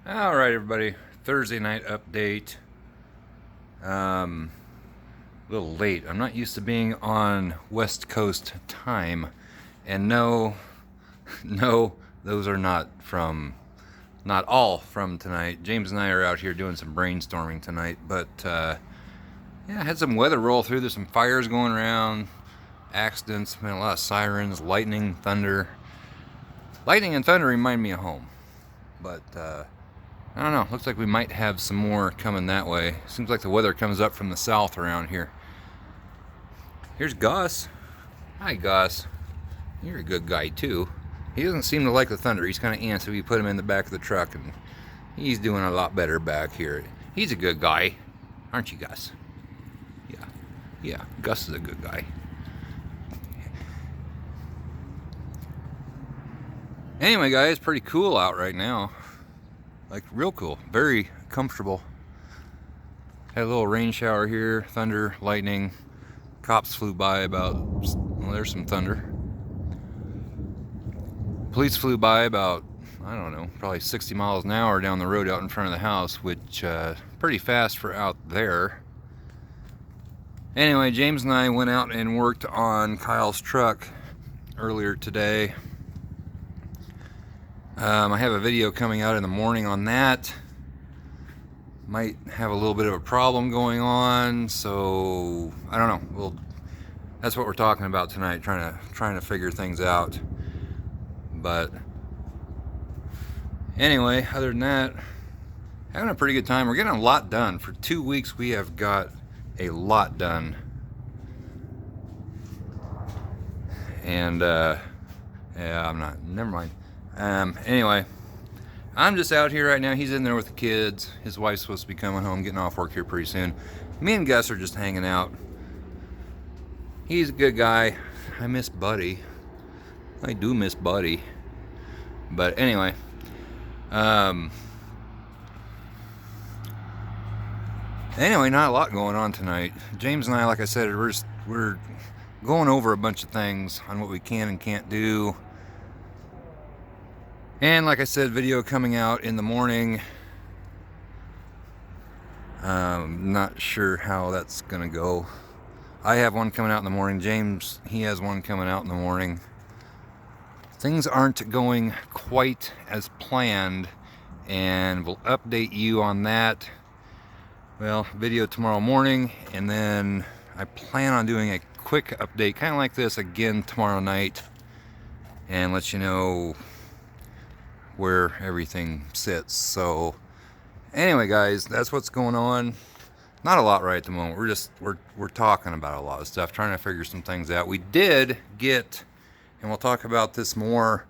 All right, everybody. Thursday night update. A little late. I'm not used to being on West Coast time, and no, no, those are not all from tonight. James and I are out here doing some brainstorming tonight, but yeah, I had some weather roll through. There's some fires going around, accidents, a lot of sirens, lightning, thunder. Lightning and thunder remind me of home, but I don't know. Looks like we might have some more coming that way. Seems like the weather comes up from the south around here. Here's Gus. Hi, Gus. You're a good guy, too. He doesn't seem to like the thunder. He's kind of antsy. We put him in the back of the truck, and he's doing a lot better back here. He's a good guy. Aren't you, Gus? Yeah. Yeah, Gus is a good guy. Anyway, guys, pretty cool out right now. Like, real cool. Very comfortable. Had a little rain shower here. Thunder, lightning. Cops flew by about... Well, there's some thunder. Police flew by about, I don't know, probably 60 miles an hour down the road out in front of the house, which pretty fast for out there. Anyway, James and I went out and worked on Kyle's truck earlier today. I have a video coming out in the morning on that. Might have a little bit of a problem going on, so I don't know. That's what we're talking about tonight, trying to figure things out. But anyway, other than that, having a pretty good time. We're getting a lot done. For 2 weeks, we have got a lot done. And yeah, never mind. Anyway, I'm just out here right now. He's in there with the kids. His wife's supposed to be coming home, getting off work here pretty soon. Me and Gus are just hanging out. He's a good guy. I miss Buddy. I do miss Buddy. But anyway, not a lot going on tonight. James and I, like I said, we're going over a bunch of things on what we can and can't do. And like I said, video coming out in the morning. Not sure how that's gonna go. I have one coming out in the morning. James, he has one coming out in the morning. Things aren't going quite as planned, and we'll update you on that. Well, video tomorrow morning, and then I plan on doing a quick update, kind of like this again tomorrow night, and let you know where everything sits. So anyway, guys, that's what's going on. Not a lot right at the moment. We're talking about a lot of stuff, trying to figure some things out. We did get, and we'll talk about this more.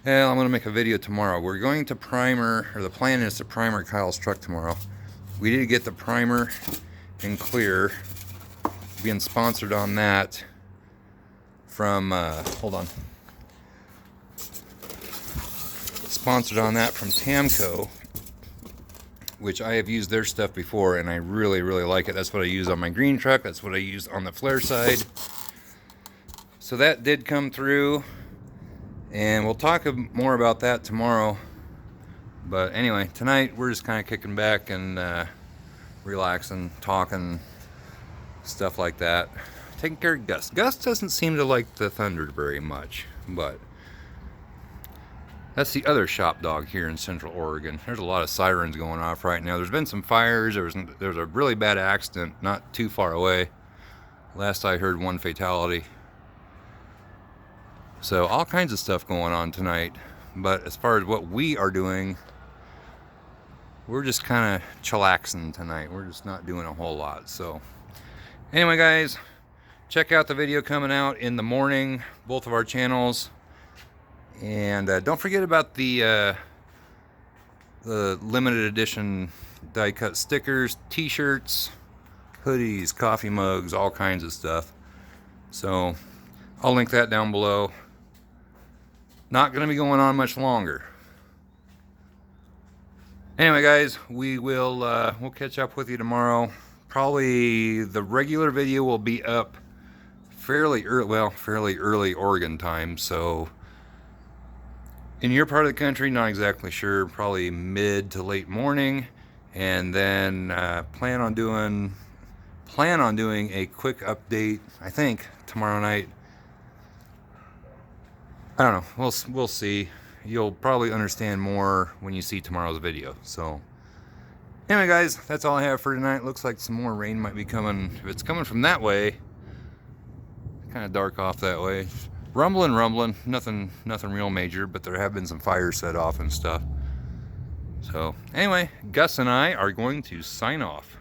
Well, I'm going to make a video tomorrow. We're going to primer, or the plan is to primer Kyle's truck tomorrow. We did get the primer and clear. Being sponsored on that from, hold on. Sponsored on that from Tamco, which I have used their stuff before, and I really, really like it. That's what I use on my green truck. That's what I use on the flare side. So that did come through, and we'll talk more about that tomorrow. But anyway, tonight we're just kind of kicking back and relaxing, talking, stuff like that. Taking care of Gus. Gus doesn't seem to like the thunder very much, but that's the other shop dog here in Central Oregon. There's a lot of sirens going off right now. There's been some fires. There was a really bad accident not too far away. Last I heard, one fatality. So all kinds of stuff going on tonight. But as far as what we are doing, we're just kind of chillaxing tonight. We're just not doing a whole lot. So anyway, guys, check out the video coming out in the morning, both of our channels. And don't forget about the limited edition die cut stickers, t-shirts, hoodies, coffee mugs, all kinds of stuff. So I'll link that down below. Not going to be going on much longer. Anyway, guys, we'll catch up with you tomorrow. Probably the regular video will be up fairly early Oregon time, so In your part of the country, not exactly sure, probably mid to late morning. And then plan on doing a quick update, I think, tomorrow night. I don't know, we'll see. You'll probably understand more when you see tomorrow's video. So anyway, guys, that's all I have for tonight. Looks like some more rain might be coming. If it's coming from that way, kind of dark off that way. Rumbling, nothing real major, but there have been some fires set off and stuff. So anyway, Gus and I are going to sign off.